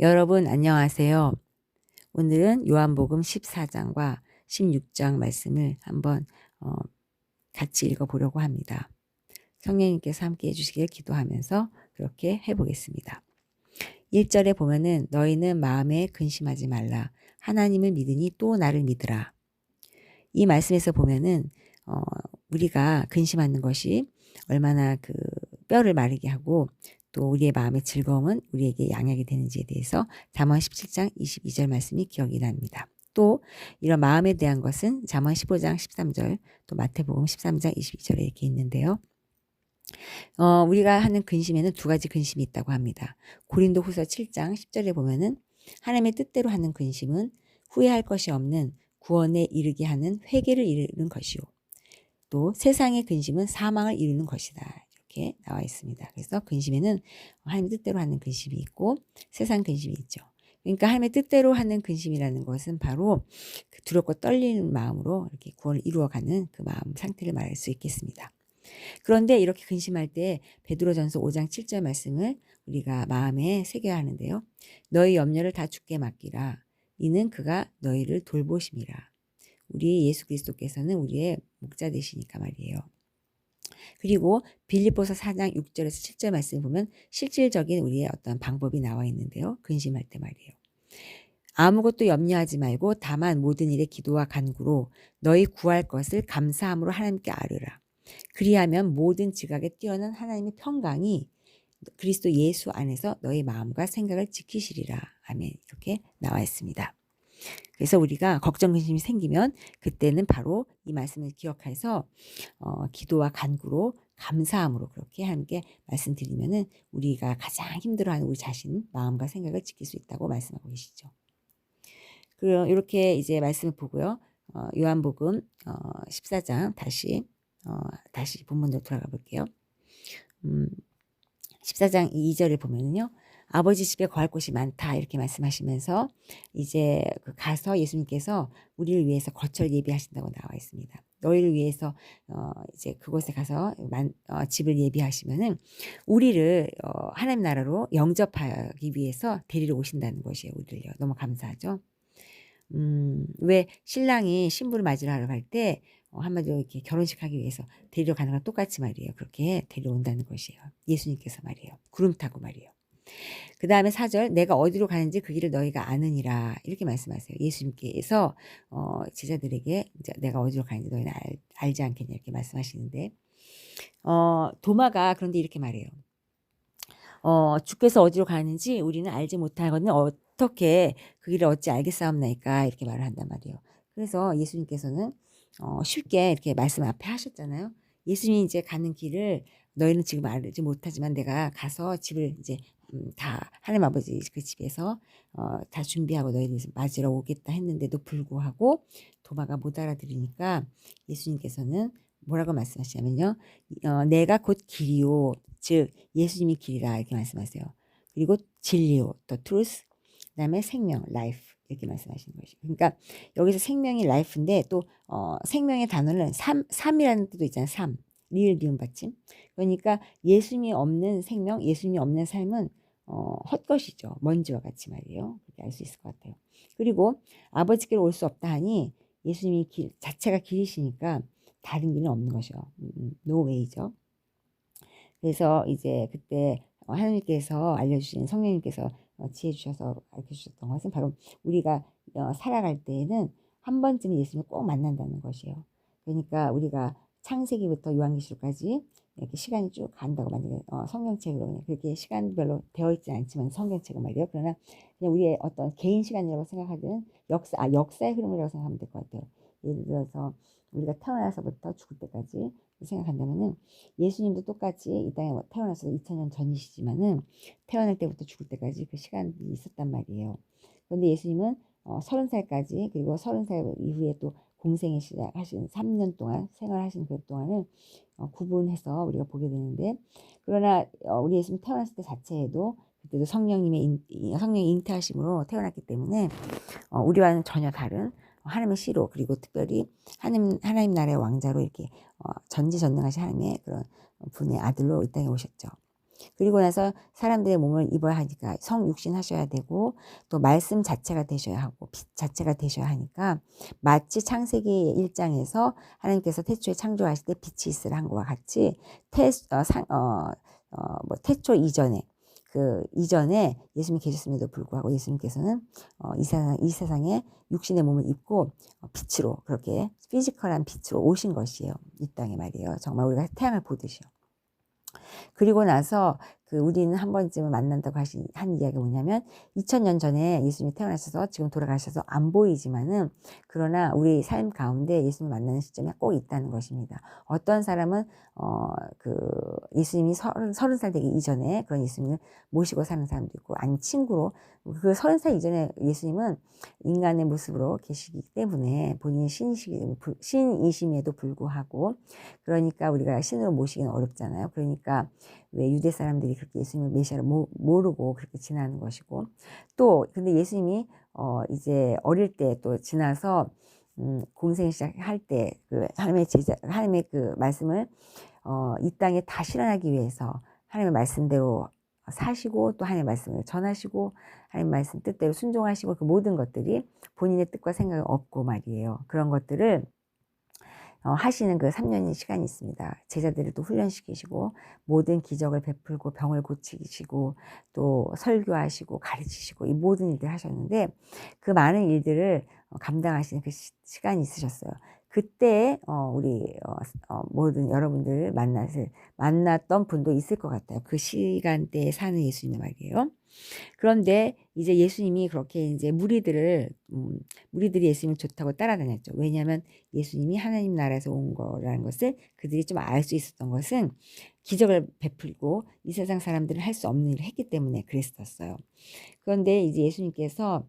여러분 안녕하세요. 오늘은 요한복음 14장과 16장 말씀을 한번 같이 읽어보려고 합니다. 성령님께서 함께 해주시길 기도하면서 그렇게 해보겠습니다. 1절에 보면은 너희는 마음에 근심하지 말라. 하나님을 믿으니 또 나를 믿으라. 이 말씀에서 보면은 우리가 근심하는 것이 얼마나 그 뼈를 마르게 하고 또 우리의 마음의 즐거움은 우리에게 양약이 되는지에 대해서 잠언 17장 22절 말씀이 기억이 납니다. 또 이런 마음에 대한 것은 잠언 15장 13절 또 마태복음 13장 22절에 이렇게 있는데요. 우리가 하는 근심에는 두 가지 근심이 있다고 합니다. 고린도후서 7장 10절에 보면은 하나님의 뜻대로 하는 근심은 후회할 것이 없는 구원에 이르게 하는 회개를 이루는 것이요. 또 세상의 근심은 사망을 이루는 것이다. 이렇게 나와 있습니다. 그래서 근심에는 하나님의 뜻대로 하는 근심이 있고 세상 근심이 있죠. 그러니까 하나님의 뜻대로 하는 근심이라는 것은 바로 그 두렵고 떨리는 마음으로 이렇게 구원을 이루어가는 그 마음 상태를 말할 수 있겠습니다. 그런데 이렇게 근심할 때 베드로전서 5장 7절 말씀을 우리가 마음에 새겨야 하는데요. 너희 염려를 다 주께 맡기라. 이는 그가 너희를 돌보심이라. 우리 예수 그리스도께서는 우리의 목자 되시니까 말이에요. 그리고 빌립보서 4장 6절에서 7절 말씀을 보면 실질적인 우리의 어떤 방법이 나와 있는데요. 근심할 때 말이에요. 아무것도 염려하지 말고 다만 모든 일에 기도와 간구로 너희 구할 것을 감사함으로 하나님께 아뢰라. 그리하면 모든 지각에 뛰어난 하나님의 평강이 그리스도 예수 안에서 너희 마음과 생각을 지키시리라. 아멘. 이렇게 나와 있습니다. 그래서 우리가 걱정 근심이 생기면 그때는 바로 이 말씀을 기억해서 기도와 간구로 감사함으로 그렇게 함께 말씀드리면은 우리가 가장 힘들어하는 우리 자신 마음과 생각을 지킬 수 있다고 말씀하고 계시죠. 그럼 이렇게 이제 말씀을 보고요. 요한복음 14장 다시 본문으로 돌아가 볼게요. 14장 2절을 보면은요. 아버지 집에 거할 곳이 많다 이렇게 말씀하시면서 이제 가서 예수님께서 우리를 위해서 거처를 예비하신다고 나와 있습니다. 너희를 위해서 이제 그곳에 가서 집을 예비하시면은 우리를 하나님 나라로 영접하기 위해서 데리러 오신다는 것이에요. 우리를요. 너무 감사하죠. 왜 신랑이 신부를 맞으러 갈 때 한마디로 이렇게 결혼식 하기 위해서 데리러 가는 건 똑같이 말이에요. 그렇게 데려온다는 것이에요. 예수님께서 말이에요. 구름 타고 말이에요. 그 다음에 4절 내가 어디로 가는지 그 길을 너희가 아느니라 이렇게 말씀하세요. 예수님께서 제자들에게 이제 내가 어디로 가는지 너희는 알지 않겠냐 이렇게 말씀하시는데 도마가 그런데 이렇게 말해요. 주께서 어디로 가는지 우리는 알지 못하거든 어떻게 그 길을 어찌 알겠사옵나이까 이렇게 말을 한단 말이에요. 그래서 예수님께서는 쉽게 이렇게 말씀 앞에 하셨잖아요. 예수님이 이제 가는 길을 너희는 지금 알지 못하지만 내가 가서 집을 이제 다 하나님 아버지 그 집에서 다 준비하고 너희를 맞으러 오겠다 했는데도 불구하고 도마가 못 알아들으니까 예수님께서는 뭐라고 말씀하시냐면요. 내가 곧 길이요. 즉 예수님이 길이라 이렇게 말씀하세요. 그리고 진리요. 또 truth. 그다음에 생명, life 이렇게 말씀하시는 것이죠. 그러니까 여기서 생명이 life인데 또 생명의 단어는 삶이라는 뜻도 있잖아요. 삶. 리을 비움 받침. 그러니까 예수님이 없는 생명, 예수님이 없는 삶은 헛것이죠. 먼지와 같이 말이에요. 그렇게 알 수 있을 것 같아요. 그리고 아버지께로 올 수 없다 하니 예수님이 길 자체가 길이시니까 다른 길은 없는 것이요. no way죠. 그래서 이제 그때 하나님께서 알려주신 성령님께서 지혜 주셔서 알려주셨던 것은 바로 우리가 살아갈 때에는 한 번쯤은 예수님을 꼭 만난다는 것이에요. 그러니까 우리가 창세기부터 요한계시록까지 이렇게 시간이 쭉 간다고 만약에 성경책으로 그냥 그렇게 시간별로 되어 있지 않지만 성경책은 말이에요. 그러나 그냥 우리의 어떤 개인 시간이라고 생각하든 역사의 흐름이라고 생각하면 될 것 같아요. 예를 들어서 우리가 태어나서부터 죽을 때까지 생각한다면은 예수님도 똑같이 이 땅에 태어나서 2000년 전이시지만은 태어날 때부터 죽을 때까지 그 시간이 있었단 말이에요. 그런데 예수님은 30살까지 그리고 30살 이후에 또 공생에 시작하신 3년 동안 생활하신 그 동안을 구분해서 우리가 보게 되는데 그러나 우리 예수님 태어났을 때 자체에도 그때도 성령이 잉태하심으로 태어났기 때문에 우리와는 전혀 다른 하나님의 씨로 그리고 특별히 하나님 나라의 왕자로 이렇게 전지전능하신 하나님의 그런 분의 아들로 이 땅에 오셨죠. 그리고 나서 사람들의 몸을 입어야 하니까 성육신 하셔야 되고 또 말씀 자체가 되셔야 하고 빛 자체가 되셔야 하니까 마치 창세기 1장에서 하나님께서 태초에 창조하실 때 빛이 있으라 한 것과 같이 태초 이전에 그 이전에 예수님이 계셨음에도 불구하고 예수님께서는 이 세상에 육신의 몸을 입고 빛으로 그렇게 피지컬한 빛으로 오신 것이에요. 이 땅에 말이에요. 정말 우리가 태양을 보듯이요. 그리고 나서 우리는 한 번쯤은 만난다고 한 이야기가 뭐냐면 2000년 전에 예수님이 태어나셔서 지금 돌아가셔서 안 보이지만은 그러나 우리 삶 가운데 예수님을 만나는 시점이 꼭 있다는 것입니다. 어떤 사람은 예수님이 30살 되기 이전에 그런 예수님을 모시고 사는 사람도 있고 아니면 친구로 그 30살 이전에 예수님은 인간의 모습으로 계시기 때문에 본인이 신이심에도 불구하고 그러니까 우리가 신으로 모시기는 어렵잖아요. 그러니까 왜 유대 사람들이 그렇게 예수님을 메시아를 모르고 그렇게 지나는 것이고 또 근데 예수님이 이제 어릴 때 또 지나서 공생 시작할 때 하나님의 그 말씀을 이 땅에 다 실현하기 위해서 하나님의 말씀대로 사시고 또 하나님의 말씀을 전하시고 하나님의 말씀 뜻대로 순종하시고 그 모든 것들이 본인의 뜻과 생각이 없고 말이에요. 그런 것들을 하시는 그 3년의 시간이 있습니다. 제자들을 또 훈련시키시고 모든 기적을 베풀고 병을 고치시고 또 설교하시고 가르치시고 이 모든 일들을 하셨는데 그 많은 일들을 감당하시는 그 시간이 있으셨어요. 그때 우리 모든 여러분들을 만났던 분도 있을 것 같아요. 그 시간대에 사는 예수님 말이에요. 그런데 이제 예수님이 그렇게 이제 무리들이 예수님을 좋다고 따라다녔죠. 왜냐하면 예수님이 하나님 나라에서 온 거라는 것을 그들이 좀 알 수 있었던 것은 기적을 베풀고 이 세상 사람들은 할 수 없는 일을 했기 때문에 그랬었어요. 그런데 이제 예수님께서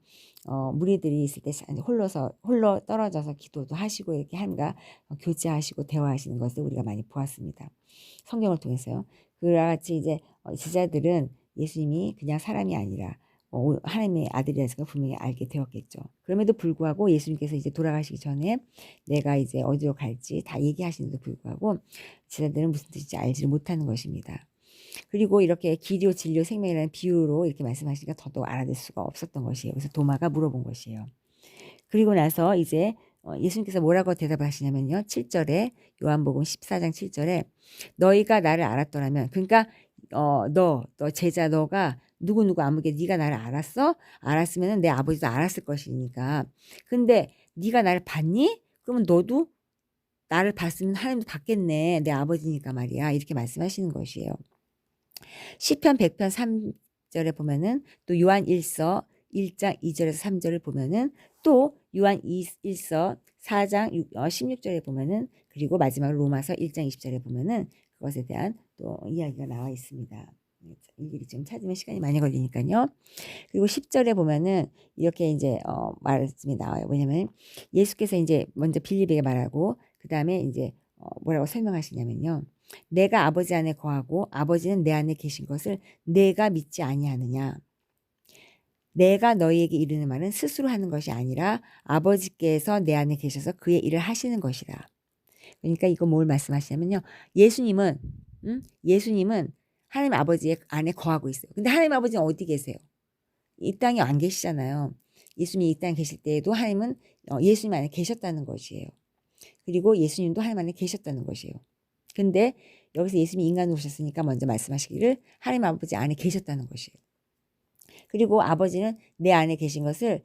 무리들이 있을 때 홀로 떨어져서 기도도 하시고 이렇게 하는가 교제하시고 대화하시는 것을 우리가 많이 보았습니다. 성경을 통해서요. 그와 같이 이제 제자들은 예수님이 그냥 사람이 아니라 하나님의 아들이라서 분명히 알게 되었겠죠. 그럼에도 불구하고 예수님께서 이제 돌아가시기 전에 내가 이제 어디로 갈지 다 얘기하시는데도 불구하고 제자들은 무슨 뜻인지 알지를 못하는 것입니다. 그리고 이렇게 길이요 진리요 생명이라는 비유로 이렇게 말씀하시니까 더더욱 알아들 수가 없었던 것이에요. 그래서 도마가 물어본 것이에요. 그리고 나서 이제 예수님께서 뭐라고 대답을 하시냐면요. 7절에 요한복음 14장 7절에 너희가 나를 알았더라면 그러니까 너 제자 너가 누구누구 아무개 네가 나를 알았어? 알았으면 내 아버지도 알았을 것이니까. 근데 네가 나를 봤니? 그러면 너도 나를 봤으면 하나님도 봤겠네. 내 아버지니까 말이야. 이렇게 말씀하시는 것이에요. 시편 100편 3절에 보면은 또 요한 1서 1장 2절에서 3절을 보면은 또 요한 1서 4장 16절에 보면은 그리고 마지막으로 로마서 1장 20절에 보면은 그것에 대한 또 이야기가 나와 있습니다. 일일이 좀 찾으면 시간이 많이 걸리니까요. 그리고 10절에 보면은 이렇게 이제 말씀이 나와요. 왜냐면 예수께서 이제 먼저 빌립에게 말하고 그 다음에 이제 뭐라고 설명하시냐면요. 내가 아버지 안에 거하고 아버지는 내 안에 계신 것을 내가 믿지 아니하느냐. 내가 너희에게 이르는 말은 스스로 하는 것이 아니라 아버지께서 내 안에 계셔서 그의 일을 하시는 것이라. 그러니까 이거 뭘 말씀하시냐면요. 예수님은 하나님 아버지의 안에 거하고 있어요. 근데 하나님 아버지는 어디 계세요? 이 땅에 안 계시잖아요. 예수님이 이 땅에 계실 때에도 하나님은 예수님 안에 계셨다는 것이에요. 그리고 예수님도 하나님 안에 계셨다는 것이에요. 근데 여기서 예수님이 인간으로 오셨으니까 먼저 말씀하시기를 하나님 아버지 안에 계셨다는 것이에요. 그리고 아버지는 내 안에 계신 것을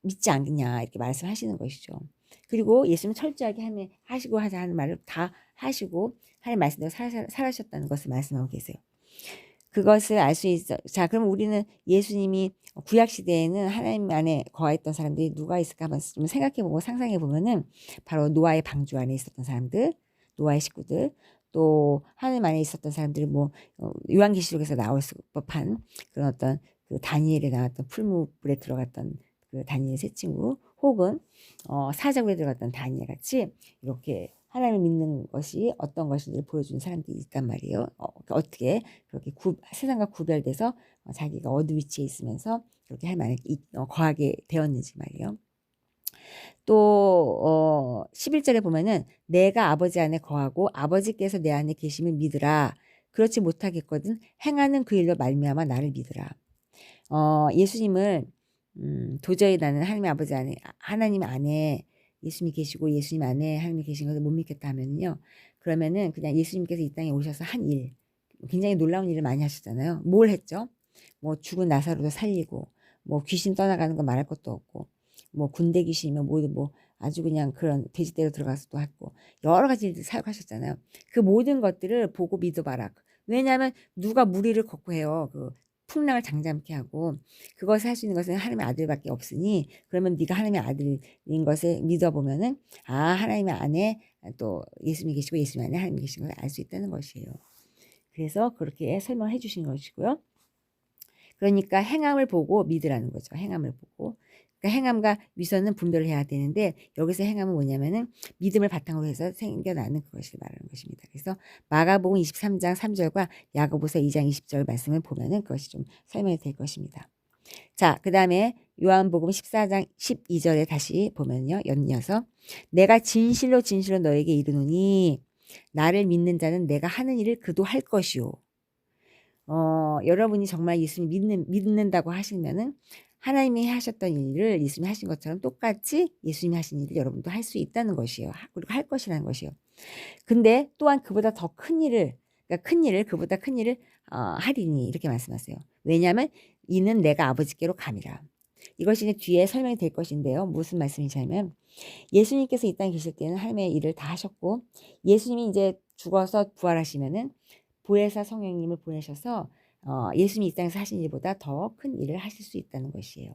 믿지 않겠냐 이렇게 말씀하시는 것이죠. 그리고 예수님은 철저하게 하시고 하자 하는 말을 다 하시고 하나님 말씀대로 살아셨다는 것을 말씀하고 계세요. 그것을 알 수 있어. 자, 그럼 우리는 예수님이 구약 시대에는 하나님 안에 거하였던 사람들이 누가 있을까 한번 좀 생각해보고 상상해보면은 바로 노아의 방주 안에 있었던 사람들, 노아의 식구들, 또 하나님 안에 있었던 사람들이 요한계시록에서 나올 법한 그런 어떤 그 다니엘에 나왔던 풀무불에 들어갔던 그 다니엘 세 친구, 혹은 사자굴에 들어갔던 다니엘 같이 이렇게 하나님을 믿는 것이 어떤 것인지를 보여주는 사람들이 있단 말이에요. 어떻게 그렇게 세상과 구별돼서 자기가 어디 위치에 있으면서 그렇게 할 만한 거하게 되었는지 말이에요. 또 11절에 보면은 내가 아버지 안에 거하고 아버지께서 내 안에 계심을 믿으라. 그렇지 못하겠거든 행하는 그 일로 말미암아 나를 믿으라. 예수님을 도저히 나는 하나님 아버지 안에 하나님 안에 예수님이 계시고 예수님 안에 하나님이 계신 것을 못 믿겠다 하면요. 그러면은 그냥 예수님께서 이 땅에 오셔서 한 일, 굉장히 놀라운 일을 많이 하셨잖아요. 뭘 했죠? 뭐 죽은 나사로도 살리고 뭐 귀신 떠나가는 거 말할 것도 없고 뭐 군대 귀신이면 모두 뭐 아주 그냥 그런 돼지떼로 들어가서도 했고 여러 가지 일들 사역하셨잖아요. 그 모든 것들을 보고 믿어봐라. 왜냐하면 누가 무리를 걷고 해요. 그 풍랑을 장잠케 하고 그것을 할 수 있는 것은 하나님의 아들밖에 없으니 그러면 네가 하나님의 아들인 것을 믿어보면은 하나님의 안에 또 예수님이 계시고 예수님 안에 하나님이 계신 걸 알 수 있다는 것이에요. 그래서 그렇게 설명해 주신 것이고요. 그러니까 행함을 보고 믿으라는 거죠. 행함을 보고. 그러니까 행함과 위선은 분별을 해야 되는데 여기서 행함은 뭐냐면은 믿음을 바탕으로 해서 생겨나는 그것을 말하는 것입니다. 그래서 마가복음 23장 3절과 야고보서 2장 20절 말씀을 보면은 그것이 좀 설명이 될 것입니다. 자, 그 다음에 요한복음 14장 12절에 다시 보면요. 연이어서 내가 진실로 진실로 너에게 이르노니 나를 믿는 자는 내가 하는 일을 그도 할 것이요. 여러분이 정말 예수님 믿는다고 하시면은 하나님이 하셨던 일을 예수님이 하신 것처럼 똑같이 예수님이 하신 일을 여러분도 할 수 있다는 것이에요. 그리고 할 것이라는 것이요. 근데 또한 그보다 더 큰 일을, 그러니까 큰 일을 그보다 큰 일을 하리니 이렇게 말씀하세요. 왜냐하면 이는 내가 아버지께로 감이라. 이것이 이제 뒤에 설명이 될 것인데요. 무슨 말씀이냐면 예수님께서 이 땅에 계실 때는 하나님의 일을 다 하셨고 예수님이 이제 죽어서 부활하시면은 보혜사 성령님을 보내셔서 예수님이 이 땅에서 하신 일보다 더 큰 일을 하실 수 있다는 것이에요.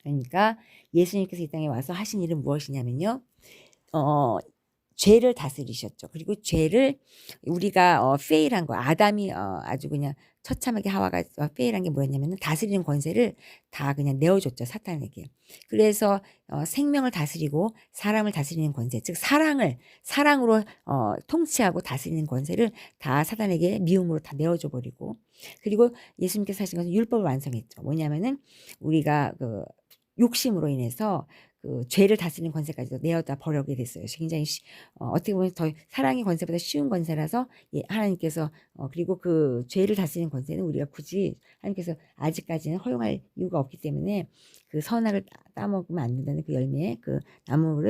그러니까 예수님께서 이 땅에 와서 하신 일은 무엇이냐면요. 죄를 다스리셨죠. 그리고 죄를 우리가 페일한 거 아담이 아주 그냥 처참하게 하와가 페일한 게 뭐였냐면 다스리는 권세를 다 그냥 내어줬죠. 사탄에게. 그래서 생명을 다스리고 사람을 다스리는 권세, 즉 사랑으로 통치하고 다스리는 권세를 다 사탄에게 미움으로 다 내어줘 버리고 그리고 예수님께서 하신 것은 율법을 완성했죠. 뭐냐면은 우리가 그 욕심으로 인해서 그 죄를 다스리는 권세까지도 내어다 버리게 됐어요. 굉장히 어떻게 보면 더 사랑의 권세보다 쉬운 권세라서 하나님께서 그리고 그 죄를 다스리는 권세는 우리가 굳이 하나님께서 아직까지는 허용할 이유가 없기 때문에 그 선악을 따먹으면 안 된다는 그 열매, 그 나무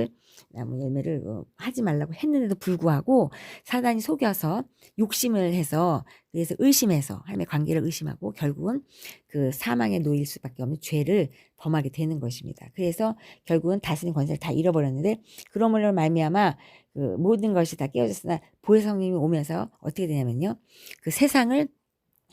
열매를 하지 말라고 했는데도 불구하고 사단이 속여서 욕심을 해서 그래서 의심해서 하나님의 관계를 의심하고 결국은 그 사망에 놓일 수밖에 없는 죄를 범하게 되는 것입니다. 그래서 결국은 다스리는 권세를 다 잃어버렸는데 그러므로 말미암아 그 모든 것이 다 깨어졌으나 보혜 성령님이 오면서 어떻게 되냐면요. 그 세상을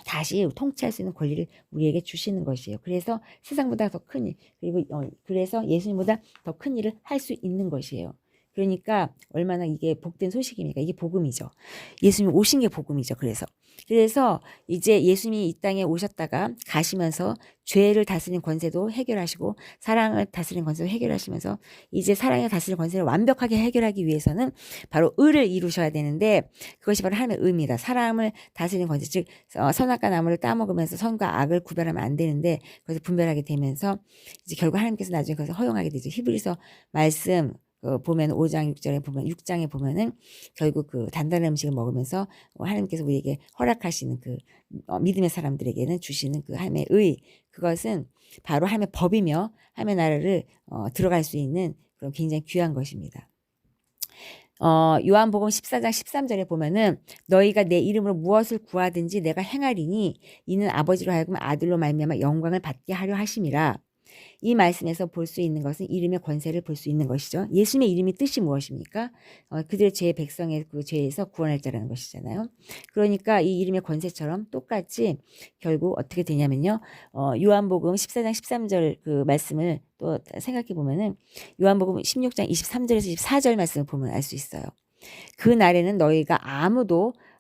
다시 통치할 수 있는 권리를 우리에게 주시는 것이에요. 그래서 세상보다 더 큰 일, 그리고 그래서 예수님보다 더 큰 일을 할 수 있는 것이에요. 그러니까 얼마나 이게 복된 소식입니까? 이게 복음이죠. 예수님이 오신 게 복음이죠. 그래서 이제 예수님이 이 땅에 오셨다가 가시면서 죄를 다스리는 권세도 해결하시고 사랑을 다스리는 권세도 해결하시면서 이제 사랑을 다스리는 권세를 완벽하게 해결하기 위해서는 바로 의를 이루셔야 되는데 그것이 바로 하나님의 의입니다. 사람을 다스리는 권세, 즉 선악과 나무를 따먹으면서 선과 악을 구별하면 안 되는데 그것을 분별하게 되면서 이제 결국 하나님께서 나중에 그것을 허용하게 되죠. 히브리서 말씀 보면 5장 6절에 보면 6장에 보면은 결국 그 단단한 음식을 먹으면서 하나님께서 우리에게 허락하시는 그 믿음의 사람들에게는 주시는 그 하나님의 의 그것은 바로 하나님의 법이며 하나님의 나라를 들어갈 수 있는 그런 굉장히 귀한 것입니다. 요한복음 14장 13절에 보면은 너희가 내 이름으로 무엇을 구하든지 내가 행하리니 이는 아버지로 하여금 아들로 말미암아 영광을 받게 하려 하심이라. 이 말씀에서 볼 수 있는 것은 이름의 권세를 볼 수 있는 것이죠. 예수님의 이름이 뜻이 무엇입니까? 그들의 죄의 백성의 그 죄에서 구원할 자라는 것이잖아요. 그러니까 이 이름의 권세처럼 똑같이 결국 어떻게 되냐면요. 요한복음 14장 13절 그 말씀을 또 생각해 보면은 요한복음 16장 23절에서 24절 말씀을 보면 알 수 있어요. 그 날에는 너희가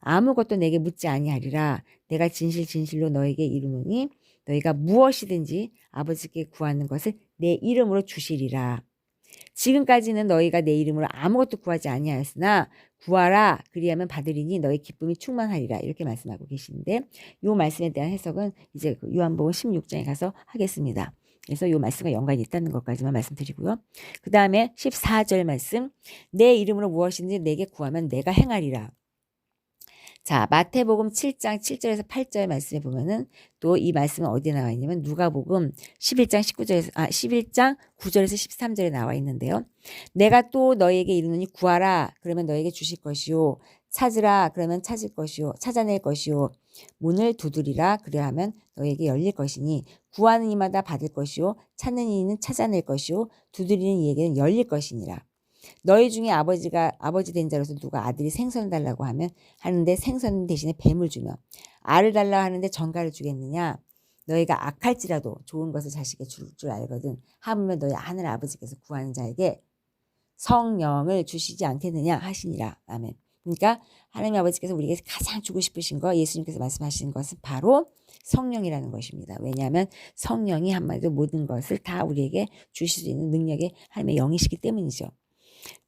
아무것도 내게 묻지 아니하리라. 내가 진실로 너에게 이르노니 너희가 무엇이든지 아버지께 구하는 것을 내 이름으로 주시리라. 지금까지는 너희가 내 이름으로 아무것도 구하지 아니하였으나 구하라 그리하면 받으리니 너희 기쁨이 충만하리라. 이렇게 말씀하고 계시는데 이 말씀에 대한 해석은 이제 요한복음 16장에 가서 하겠습니다. 그래서 이 말씀과 연관이 있다는 것까지만 말씀드리고요. 그 다음에 14절 말씀 내 이름으로 무엇이든지 내게 구하면 내가 행하리라. 자, 마태복음 7장 7절에서 8절 말씀에 보면은 또 이 말씀은 어디에 나와 있냐면 누가복음 11장 11장 9절에서 13절에 나와 있는데요. 내가 또 너희에게 이르노니 구하라 그러면 너희에게 주실 것이요 찾으라 그러면 찾을 것이요 찾아낼 것이요 문을 두드리라 그리하면 너희에게 열릴 것이니 구하는 이마다 받을 것이요 찾는 이는 찾아낼 것이요 두드리는 이에게는 열릴 것이니라. 너희 중에 아버지 된 자로서 누가 아들이 생선을 달라고 하는데 생선 대신에 뱀을 주며 알을 달라고 하는데 전갈을 주겠느냐. 너희가 악할지라도 좋은 것을 자식에게 줄 줄 알거든 하물며 너희 하늘 아버지께서 구하는 자에게 성령을 주시지 않겠느냐 하시니라. 아멘. 그러니까 하나님 아버지께서 우리에게 가장 주고 싶으신 거 예수님께서 말씀하시는 것은 바로 성령이라는 것입니다. 왜냐하면 성령이 한마디로 모든 것을 다 우리에게 주실 수 있는 능력의 하나님의 영이시기 때문이죠.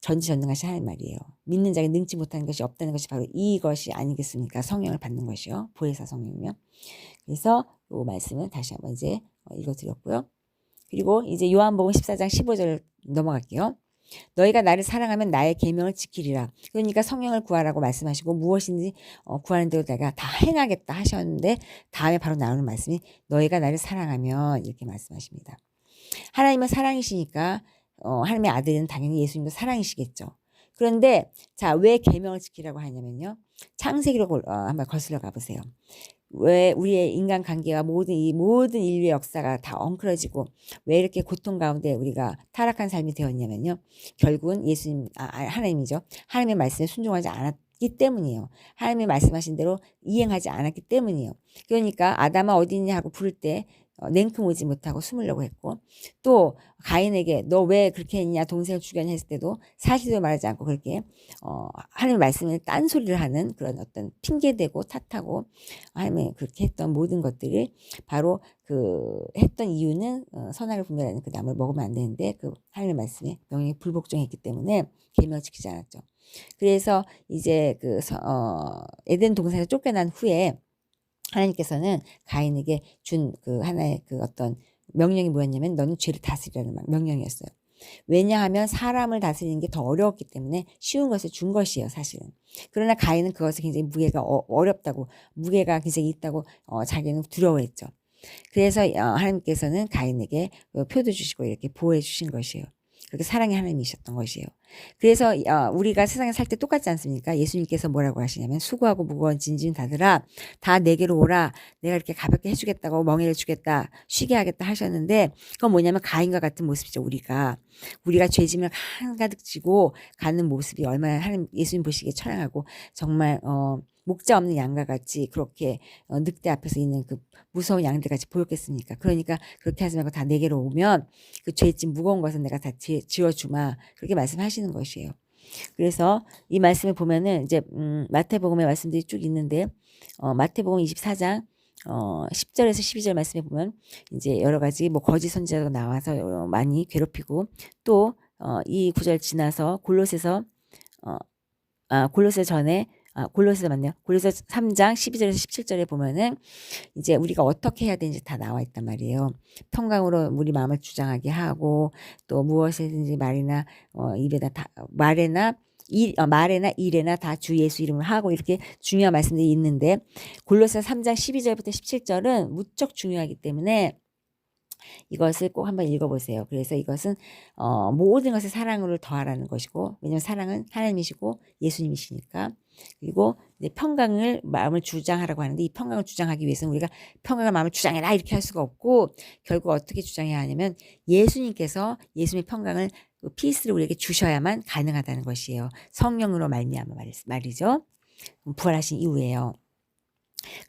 전지전능하신 하나님 말이에요. 믿는 자에게 능치 못하는 것이 없다는 것이 바로 이것이 아니겠습니까? 성령을 받는 것이요. 보혜사 성령이요. 그래서 이 말씀은 다시 한번 이제 읽어드렸고요. 그리고 이제 요한복음 14장 15절 넘어갈게요. 너희가 나를 사랑하면 나의 계명을 지키리라. 그러니까 성령을 구하라고 말씀하시고 무엇인지 구하는 대로 내가 다 행하겠다 하셨는데 다음에 바로 나오는 말씀이 너희가 나를 사랑하면 이렇게 말씀하십니다. 하나님은 사랑이시니까 하나님의 아들은 당연히 예수님도 사랑이시겠죠. 그런데 자, 왜 계명을 지키라고 하냐면요. 창세기로 한번 거슬러 가보세요. 왜 우리의 인간관계와 모든 인류의 역사가 다 엉클어지고 왜 이렇게 고통 가운데 우리가 타락한 삶이 되었냐면요. 결국은 하나님이죠. 하나님의 말씀에 순종하지 않았기 때문이에요. 하나님이 말씀하신 대로 이행하지 않았기 때문이에요. 그러니까 아담아 어디 있냐 하고 부를 때 냉큼 오지 못하고 숨으려고 했고 또 가인에게 너 왜 그렇게 했냐 동생을 죽였냐 했을 때도 사실도 말하지 않고 그렇게 하나님의 말씀을 딴소리를 하는 그런 어떤 핑계대고 탓하고 하나님이 그렇게 했던 모든 것들이 바로 그 했던 이유는 선악을 분별하는 그 나무를 먹으면 안 되는데 그 하나님의 말씀에 명령에 불복종했기 때문에 계명을 지키지 않았죠. 그래서 이제 에덴 동산에서 쫓겨난 후에 하나님께서는 가인에게 준 그 하나의 그 어떤 명령이 뭐였냐면 너는 죄를 다스리라는 명령이었어요. 왜냐하면 사람을 다스리는 게 더 어려웠기 때문에 쉬운 것을 준 것이에요, 사실은. 그러나 가인은 그것을 굉장히 무게가 어렵다고, 무게가 굉장히 있다고 자기는 두려워했죠. 그래서 하나님께서는 가인에게 표도 주시고 이렇게 보호해 주신 것이에요. 그렇게 사랑의 하나님이셨던 것이에요. 그래서 우리가 세상에 살 때 똑같지 않습니까? 예수님께서 뭐라고 하시냐면 수고하고 무거운 짐진 다들아 다 내게로 오라. 내가 이렇게 가볍게 해주겠다고 멍에를 주겠다. 쉬게 하겠다 하셨는데 그건 뭐냐면 가인과 같은 모습이죠. 우리가 죄짐을 한가득 지고 가는 모습이 얼마나 하나님 예수님 보시기에 처량하고 정말 목자 없는 양과 같이 그렇게 늑대 앞에서 있는 그 무서운 양들 같이 보였겠습니까? 그러니까 그렇게 하지 말고 다 내게로 오면 그 죄짐 무거운 것은 내가 다 지어주마. 그렇게 말씀하시는 것이에요. 그래서 이 말씀을 보면은 이제 마태복음의 말씀들이 쭉 있는데 마태복음 24장 10절에서 12절 말씀에 보면 이제 여러 가지 뭐 거짓 선지자가 나와서 많이 괴롭히고 또 이 구절 지나서 골로새서 전에 골로새 맞네요. 골로새 3장 12절에서 17절에 보면은 이제 우리가 어떻게 해야 되는지 다 나와 있단 말이에요. 평강으로 우리 마음을 주장하게 하고 또 무엇이든지 말이나 말에나 일에나 다 주 예수 이름을 하고 이렇게 중요한 말씀들이 있는데 골로새 3장 12절부터 17절은 무척 중요하기 때문에 이것을 꼭 한번 읽어보세요. 그래서 이것은 모든 것을 사랑으로 더하라는 것이고 왜냐하면 사랑은 하나님이시고 예수님이시니까 그리고 이제 평강을 마음을 주장하라고 하는데 이 평강을 주장하기 위해서는 우리가 평강을 마음을 주장해라 이렇게 할 수가 없고 결국 어떻게 주장해야 하냐면 예수님께서 예수님의 평강을 피스를 우리에게 주셔야만 가능하다는 것이에요. 성령으로 말미암아 말이죠. 부활하신 이후에요.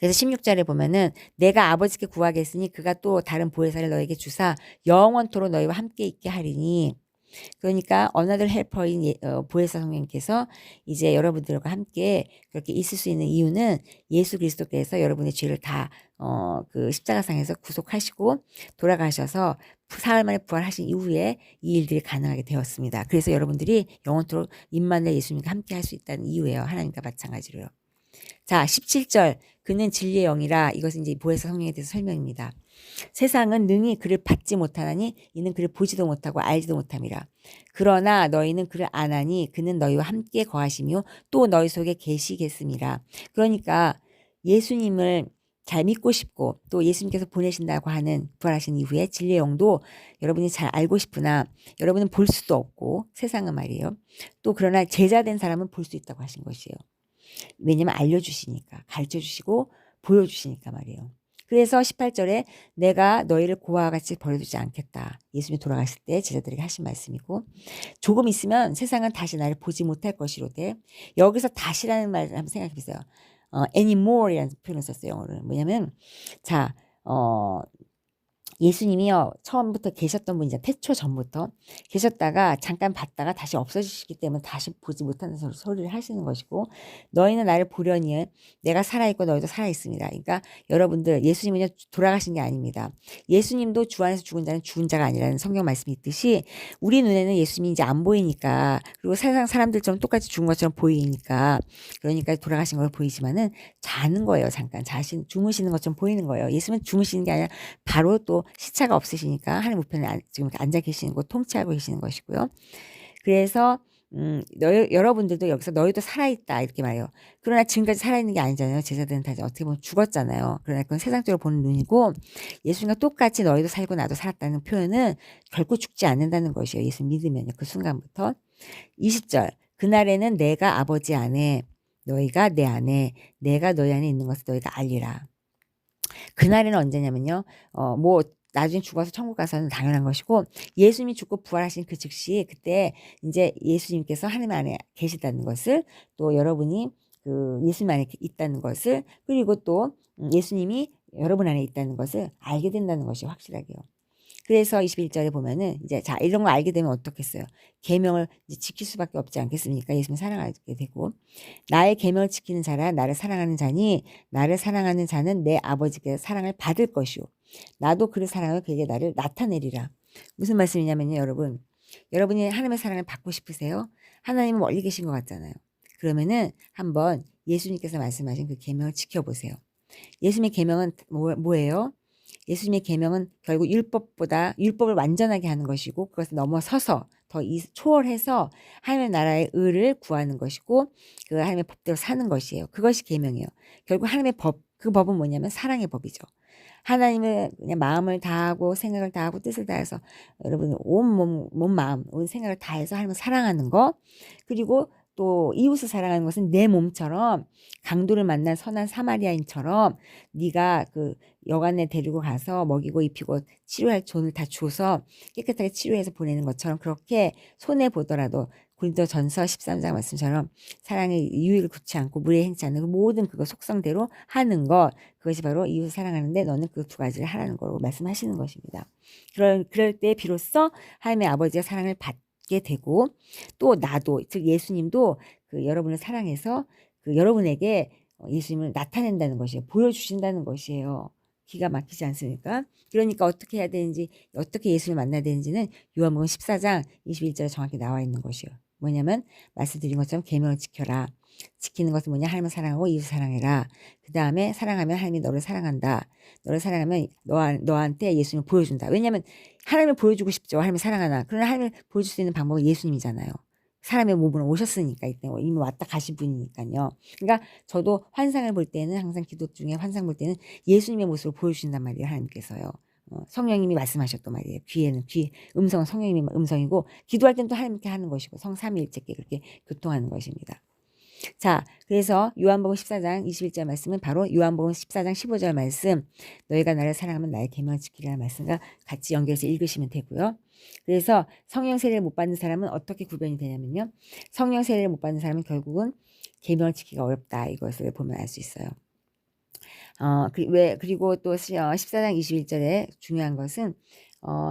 그래서 16절에 보면은 내가 아버지께 구하겠으니 그가 또 다른 보혜사를 너에게 주사 영원토록 너희와 함께 있게 하리니 그러니까 another helper인 보혜사 성령님께서 이제 여러분들과 함께 그렇게 있을 수 있는 이유는 예수 그리스도께서 여러분의 죄를 다 그 십자가상에서 구속하시고 돌아가셔서 사흘 만에 부활하신 이후에 이 일들이 가능하게 되었습니다. 그래서 여러분들이 영원토록 임마누엘 예수님과 함께 할 수 있다는 이유예요. 하나님과 마찬가지로요. 자, 17절 그는 진리의 영이라 이것은 이제 보혜사 성령에 대해서 설명입니다. 세상은 능히 그를 받지 못하나니 이는 그를 보지도 못하고 알지도 못함이라. 그러나 너희는 그를 아나니 그는 너희와 함께 거하시며 또 너희 속에 계시겠음이라. 그러니까 예수님을 잘 믿고 싶고 또 예수님께서 보내신다고 하는 부활하신 이후에 진리의 영도 여러분이 잘 알고 싶으나 여러분은 볼 수도 없고 세상은 말이에요. 또 그러나 제자된 사람은 볼 수 있다고 하신 것이에요. 왜냐면 알려주시니까 가르쳐주시고 보여주시니까 말이에요. 그래서 18절에 내가 너희를 고아와 같이 버려두지 않겠다. 예수님이 돌아가실 때 제자들에게 하신 말씀이고 조금 있으면 세상은 다시 나를 보지 못할 것이로되 여기서 다시라는 말을 한번 생각해 보세요. anymore이라는 표현을 썼어요. 영어로는. 뭐냐면 자 예수님이요 처음부터 계셨던 분이죠. 태초 전부터 계셨다가 잠깐 봤다가 다시 없어지시기 때문에 다시 보지 못하는 소리를 하시는 것이고 너희는 나를 보려니 내가 살아있고 너희도 살아있습니다. 그러니까 여러분들 예수님은요 돌아가신 게 아닙니다. 예수님도 주 안에서 죽은 자는 죽은 자가 아니라는 성경 말씀이 있듯이 우리 눈에는 예수님이 이제 안 보이니까 그리고 세상 사람들처럼 똑같이 죽은 것처럼 보이니까 그러니까 돌아가신 걸 보이지만은 자는 거예요. 잠깐 주무시는 것처럼 보이는 거예요. 예수님은 주무시는 게 아니라 바로 또 시차가 없으시니까 하늘 우편에 지금 앉아 계시는 곳 통치하고 계시는 것이고요. 그래서 여러분들도 여기서 너희도 살아있다 이렇게 말해요. 그러나 지금까지 살아있는 게 아니잖아요. 제자들은 다 어떻게 보면 죽었잖아요. 그러나 그건 세상적으로 보는 눈이고 예수님과 똑같이 너희도 살고 나도 살았다는 표현은 결코 죽지 않는다는 것이에요. 예수 믿으면요. 그 순간부터. 20절 그날에는 내가 아버지 안에 너희가 내 안에 내가 너희 안에 있는 것을 너희가 알리라. 그날에는 언제냐면요. 뭐 나중에 죽어서 천국 가서는 당연한 것이고 예수님이 죽고 부활하신 그 즉시 그때 이제 예수님께서 하나님 안에 계시다는 것을 또 여러분이 그 예수님 안에 있다는 것을 그리고 또 예수님이 여러분 안에 있다는 것을 알게 된다는 것이 확실하게요. 그래서 21절에 보면은 이제 자 이런 거 알게 되면 어떻겠어요? 계명을 이제 지킬 수밖에 없지 않겠습니까? 예수님 사랑하게 되고 나의 계명을 지키는 자라 나를 사랑하는 자니 나를 사랑하는 자는 내 아버지께 사랑을 받을 것이요 나도 그를 사랑하여 그에게 나를 나타내리라. 무슨 말씀이냐면요, 여러분. 여러분이 하나님의 사랑을 받고 싶으세요? 하나님은 멀리 계신 것 같잖아요. 그러면은 한번 예수님께서 말씀하신 그 계명을 지켜보세요. 예수님의 계명은 뭐예요? 예수님의 계명은 결국 율법을 완전하게 하는 것이고 그것을 넘어서서 더 초월해서 하나님의 나라의 의를 구하는 것이고 그 하나님의 법대로 사는 것이에요. 그것이 계명이에요. 결국 하나님의 법, 그 법은 뭐냐면 사랑의 법이죠. 하나님을 그냥 마음을 다하고 생각을 다하고 뜻을 다해서 여러분 온 마음, 온 생각을 다해서 하나님을 사랑하는 거 그리고 또 이웃을 사랑하는 것은 내 몸처럼 강도를 만난 선한 사마리아인처럼 네가 그 여관에 데리고 가서 먹이고 입히고 치료할 돈을 다 줘서 깨끗하게 치료해서 보내는 것처럼 그렇게 손해 보더라도 고린도전서 13장 말씀처럼 사랑의 유익을 굳지 않고 무례 행치 않는 그 모든 그거 속성대로 하는 것 그것이 바로 이웃을 사랑하는데 너는 그 두 가지를 하라는 거라고 말씀하시는 것입니다. 그럴 때 비로소 하나님의 아버지의 사랑을 받게 되고 또 나도 즉 예수님도 그 여러분을 사랑해서 그 여러분에게 예수님을 나타낸다는 것이에요. 보여주신다는 것이에요. 기가 막히지 않습니까? 그러니까 어떻게 해야 되는지 어떻게 예수를 만나야 되는지는 요한복음 14장 21절에 정확히 나와 있는 것이에요. 뭐냐면 말씀드린 것처럼 계명을 지켜라. 지키는 것은 뭐냐? 하나님을 사랑하고 이웃을 사랑해라. 그 다음에 사랑하면 하나님이 너를 사랑한다. 너를 사랑하면 너한테 예수님을 보여준다. 왜냐하면 하나님을 보여주고 싶죠. 하나님을 사랑하나. 그러나 하나님을 보여줄 수 있는 방법은 예수님이잖아요. 사람의 몸으로 오셨으니까 이미 왔다 가신 분이니까요. 그러니까 저도 환상을 볼 때는 항상 기도 중에 환상 볼 때는 예수님의 모습을 보여주신단 말이에요. 하나님께서요. 성령님이 말씀하셨단 말이에요. 귀에는 음성은 성령님의 음성이고 기도할 때는 또 하나님께 하는 것이고 성삼위일체께 그렇게 교통하는 것입니다. 자, 그래서 요한복음 14장 21절 말씀은 바로 요한복음 14장 15절 말씀 너희가 나를 사랑하면 나의 계명을 지키라는 말씀과 같이 연결해서 읽으시면 되고요. 그래서 성령 세례를 못 받는 사람은 어떻게 구별이 되냐면요. 성령 세례를 못 받는 사람은 결국은 계명을 지키기가 어렵다. 이것을 보면 알 수 있어요. 그리고 또 14장 21절에 중요한 것은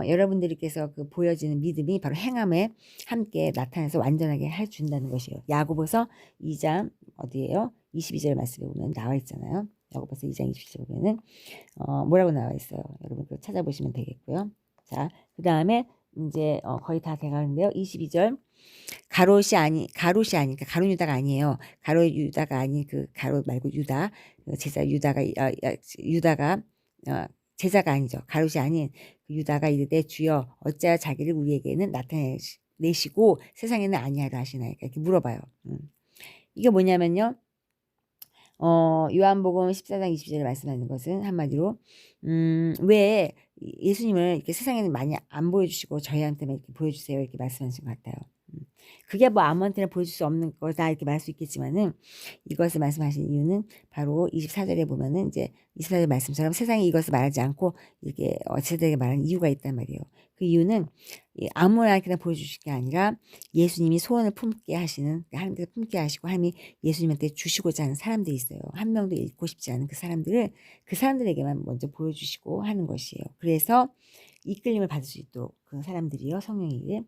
여러분들께서 그 보여지는 믿음이 바로 행함에 함께 나타나서 완전하게 해준다는 것이에요. 야고보서 2장 어디예요? 22절 말씀에 보면 나와 있잖아요. 야고보서 2장 22절 보면은 뭐라고 나와 있어요. 여러분 그 찾아보시면 되겠고요. 자, 그 다음에 이제 거의 다 돼가는데요. 22절 가롯이 아니니까 가룟 유다가 아니에요. 가롯 유다가 아닌 그 가롯 말고 유다 제자 유다가 제자가 아니죠. 가룟이 아닌 그 유다가 이르되 주여 어찌하여 자기를 우리에게는 나타내시고 세상에는 아니하려 하시나이까 이렇게 물어봐요. 이게 뭐냐면요. 요한복음 14장 20절에 말씀하는 것은 한마디로 왜 예수님을 이렇게 세상에는 많이 안 보여주시고 저희한테만 이렇게 보여주세요 이렇게 말씀하신 것 같아요. 그게 뭐 아무한테나 보여줄 수 없는 거다 이렇게 말할 수 있겠지만은 이것을 말씀하신 이유는 바로 24절에 보면은 이제 24절 말씀처럼 세상에 이것을 말하지 않고 이렇게 제자들에게 말하는 이유가 있단 말이에요. 그 이유는 아무나게나 보여주실 게 아니라 예수님이 소원을 품게 하시는 하나님께서 품게 하시고 하나님이 예수님한테 주시고자 하는 사람들이 있어요. 한 명도 잃고 싶지 않은 그 사람들을 그 사람들에게만 먼저 보여주시고 하는 것이에요. 그래서 이끌림을 받을 수 있도록 그 사람들이요 성령에게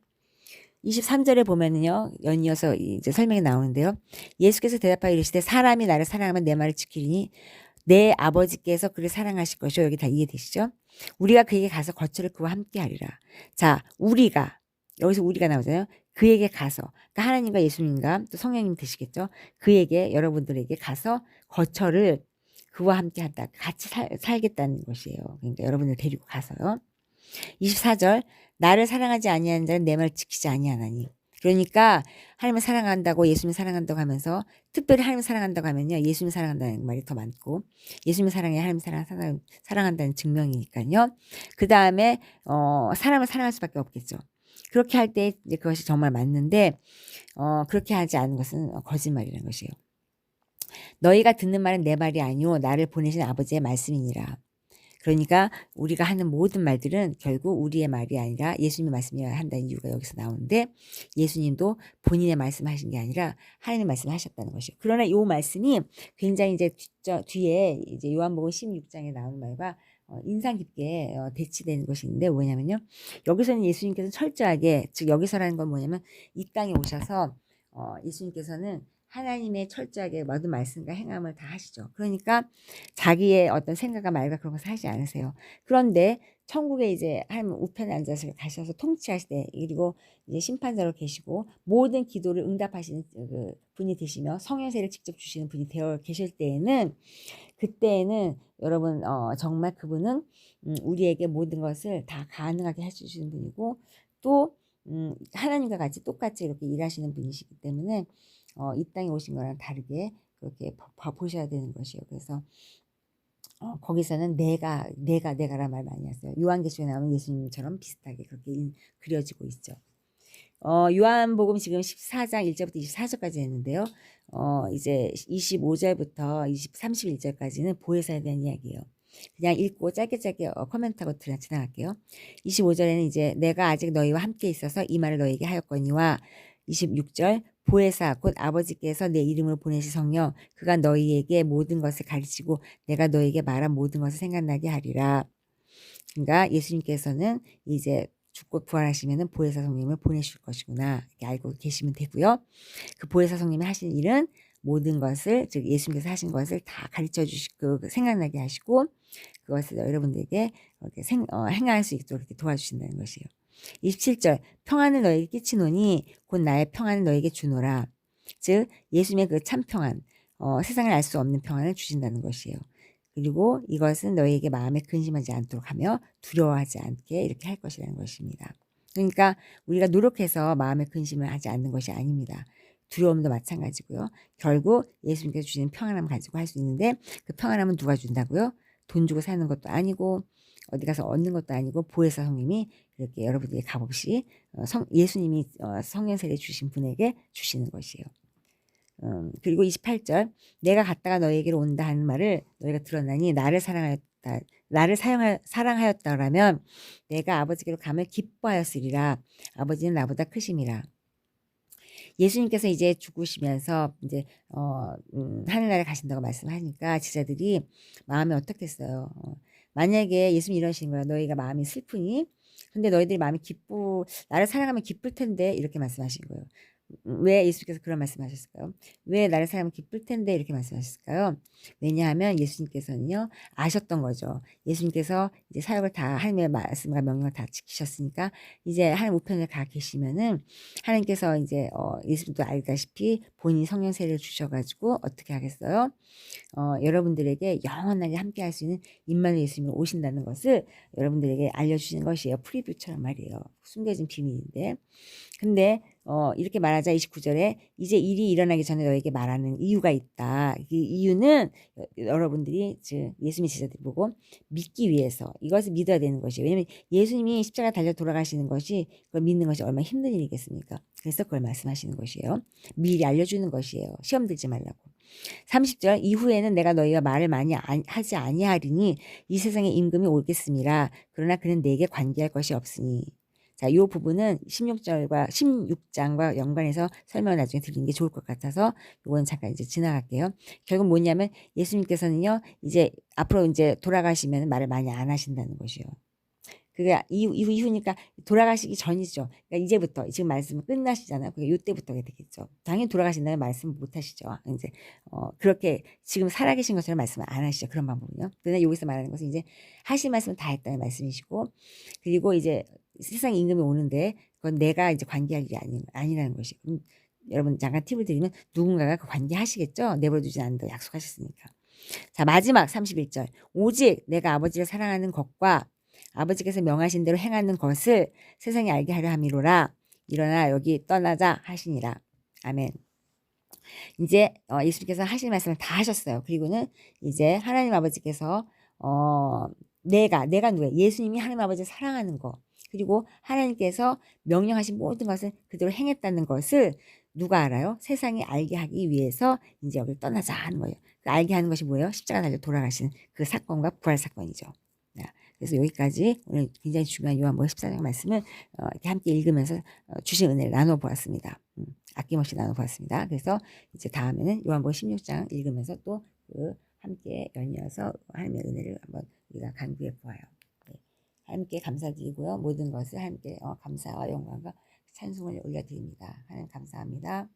23절에 보면은요, 연이어서 이제 설명이 나오는데요. 예수께서 대답하여 이르시되 사람이 나를 사랑하면 내 말을 지키리니 내 아버지께서 그를 사랑하실 것이요. 여기 다 이해되시죠? 우리가 그에게 가서 거처를 그와 함께 하리라. 자, 우리가, 여기서 우리가 나오잖아요. 그에게 가서, 그러니까 하나님과 예수님과 또 성령님 되시겠죠? 그에게, 여러분들에게 가서 거처를 그와 함께 한다. 같이 살겠다는 것이에요. 그러니까 여러분을 데리고 가서요. 24절 나를 사랑하지 아니하는 자는 내 말을 지키지 아니하나니. 그러니까 하나님을 사랑한다고 예수님을 사랑한다고 하면서 특별히 하나님을 사랑한다고 하면요. 예수님을 사랑한다는 말이 더 많고 예수님을 사랑해 하나님을 사랑한다는 증명이니까요. 그 다음에 사람을 사랑할 수밖에 없겠죠. 그렇게 할 때 그것이 정말 맞는데 그렇게 하지 않은 것은 거짓말이라는 것이에요. 너희가 듣는 말은 내 말이 아니오 나를 보내신 아버지의 말씀이니라. 그러니까 우리가 하는 모든 말들은 결국 우리의 말이 아니라 예수님의 말씀이어야 한다는 이유가 여기서 나오는데 예수님도 본인의 말씀하신 게 아니라 하나님의 말씀을 하셨다는 것이요. 그러나 이 말씀이 굉장히 이제 뒤에 이제 요한복음 16장에 나오는 말과 인상 깊게 대치되는 것이 있는데 뭐냐면요. 여기서는 예수님께서는 철저하게 즉 여기서라는 건 뭐냐면 이 땅에 오셔서 예수님께서는 하나님의 철저하게 모든 말씀과 행함을 다 하시죠. 그러니까 자기의 어떤 생각과 말과 그런 것을 하지 않으세요. 그런데 천국에 이제 하나님 우편에 앉아서 가셔서 통치하실 때 그리고 이제 심판자로 계시고 모든 기도를 응답하시는 그 분이 되시며 성령세를 직접 주시는 분이 되어 계실 때에는 그때에는 여러분 정말 그분은 우리에게 모든 것을 다 가능하게 해주시는 분이고 또 하나님과 같이 똑같이 이렇게 일하시는 분이시기 때문에 이 땅에 오신 거랑 다르게 그렇게 보셔야 되는 것이에요. 그래서 거기서는 내가라는 말 많이 하세요. 요한계시록에 나오는 예수님처럼 비슷하게 그렇게 그려지고 있죠. 요한복음 지금 14장 1절부터 24절까지 했는데요. 이제 25절부터 31절까지는 보혜사에 대한 이야기예요. 그냥 읽고 짧게 코멘트하고 지나갈게요. 25절에는 이제 내가 아직 너희와 함께 있어서 이 말을 너희에게 하였거니와 26절 보혜사 곧 아버지께서 내 이름으로 보내신 성령 그가 너희에게 모든 것을 가르치고 내가 너희에게 말한 모든 것을 생각나게 하리라. 그러니까 예수님께서는 이제 죽고 부활하시면은 보혜사 성령을 보내실 것이구나 이렇게 알고 계시면 되고요. 그 보혜사 성령이 하신 일은 모든 것을 즉 예수님께서 하신 것을 다 가르쳐 주시고 생각나게 하시고 그것을 여러분들에게 이렇게 행할 수 있도록 이렇게 도와주신다는 것이에요. 27절 평안을 너에게 끼치노니 곧 나의 평안을 너에게 주노라. 즉 예수님의 그 참 평안 세상을 알 수 없는 평안을 주신다는 것이에요. 그리고 이것은 너희에게 마음에 근심하지 않도록 하며 두려워하지 않게 이렇게 할 것이라는 것입니다. 그러니까 우리가 노력해서 마음에 근심을 하지 않는 것이 아닙니다. 두려움도 마찬가지고요. 결국 예수님께서 주시는 평안함 가지고 할 수 있는데 그 평안함은 누가 준다고요? 돈 주고 사는 것도 아니고 어디 가서 얻는 것도 아니고 보혜사 성님이 이렇게 여러분들이 값없이 예수님이 성령세례 주신 분에게 주시는 것이에요. 그리고 28절 내가 갔다가 너에게로 온다 하는 말을 너희가 들었나니 나를 사랑하였다라면 내가 아버지께로 가면 기뻐하였으리라. 아버지는 나보다 크심이라. 예수님께서 이제 죽으시면서 이제 하늘나라에 가신다고 말씀하니까 제자들이 마음이 어떻겠어요. 만약에 예수님 이러시는 거야. 너희가 마음이 슬프니? 근데 너희들이 마음이 나를 사랑하면 기쁠 텐데 이렇게 말씀하신 거예요. 왜 예수님께서 그런 말씀하셨을까요? 왜 나를 사랑하면 기쁠 텐데 이렇게 말씀하셨을까요? 왜냐하면 예수님께서는요 아셨던 거죠. 예수님께서 이제 사역을 다 하나님의 말씀과 명령을 다 지키셨으니까 이제 하나님 우편에 가 계시면은 하나님께서 이제 예수님도 알다시피 본인이 성령 세례를 주셔가지고 어떻게 하겠어요? 여러분들에게 영원하게 함께 할 수 있는 임마누엘 예수님이 오신다는 것을 여러분들에게 알려주시는 것이에요. 프리뷰처럼 말이에요. 숨겨진 비밀인데. 근데 이렇게 말하자 29절에 이제 일이 일어나기 전에 너에게 말하는 이유가 있다. 그 이유는 여러분들이 즉 예수님의 제자들이 보고 믿기 위해서 이것을 믿어야 되는 것이에요. 왜냐하면 예수님이 십자가 달려 돌아가시는 것이 그걸 믿는 것이 얼마나 힘든 일이겠습니까? 그래서 그걸 말씀하시는 것이에요. 미리 알려주는 것이에요. 시험 들지 말라고. 30절 이후에는 내가 너희와 말을 많이 하지 아니하리니 이 세상에 임금이 오겠습니다. 그러나 그는 내게 관계할 것이 없으니. 자, 이 부분은 16장과 연관해서 설명을 나중에 드리는 게 좋을 것 같아서 이건 잠깐 이제 지나갈게요. 결국 뭐냐면 예수님께서는요, 이제 앞으로 이제 돌아가시면 말을 많이 안 하신다는 것이요. 그게 이후니까 돌아가시기 전이죠. 그러니까 이제부터 지금 말씀은 끝나시잖아요. 그게 이때부터 되겠죠. 당연히 돌아가신다면 말씀을 못 하시죠. 이제 그렇게 지금 살아계신 것처럼 말씀을 안 하시죠. 그런 방법은요. 그러나 여기서 말하는 것은 이제 하실 말씀은 다 했다는 말씀이시고, 그리고 이제 세상 임금이 오는데 그건 내가 이제 관계할 일이 아니라는 것이. 여러분 잠깐 팁을 드리면 누군가가 그 관계하시겠죠. 내버려두지 않는다 약속하셨으니까. 자, 마지막 31절. 오직 내가 아버지를 사랑하는 것과 아버지께서 명하신 대로 행하는 것을 세상에 알게 하려 함이로라. 일어나 여기 떠나자 하시니라. 아멘. 이제 예수님께서 하실 말씀을 다 하셨어요. 그리고는 이제 하나님 아버지께서 내가 누구예요? 예수님이 하나님 아버지를 사랑하는 거. 그리고 하나님께서 명령하신 모든 것을 그대로 행했다는 것을 누가 알아요? 세상이 알게 하기 위해서 이제 여기를 떠나자 하는 거예요. 그 알게 하는 것이 뭐예요? 십자가 달려 돌아가시는 그 사건과 부활 사건이죠. 그래서 여기까지 오늘 굉장히 중요한 요한복음 14장 말씀을 이렇게 함께 읽으면서 주신 은혜를 나눠보았습니다. 아낌없이 나눠보았습니다. 그래서 이제 다음에는 요한복음 16장 읽으면서 또 그 함께 연이어서 하나님의 은혜를 한번 우리가 간구해 보아요. 네. 하나님께 감사드리고요. 모든 것을 하나님께 감사와 영광과 찬송을 올려드립니다. 하나님 감사합니다.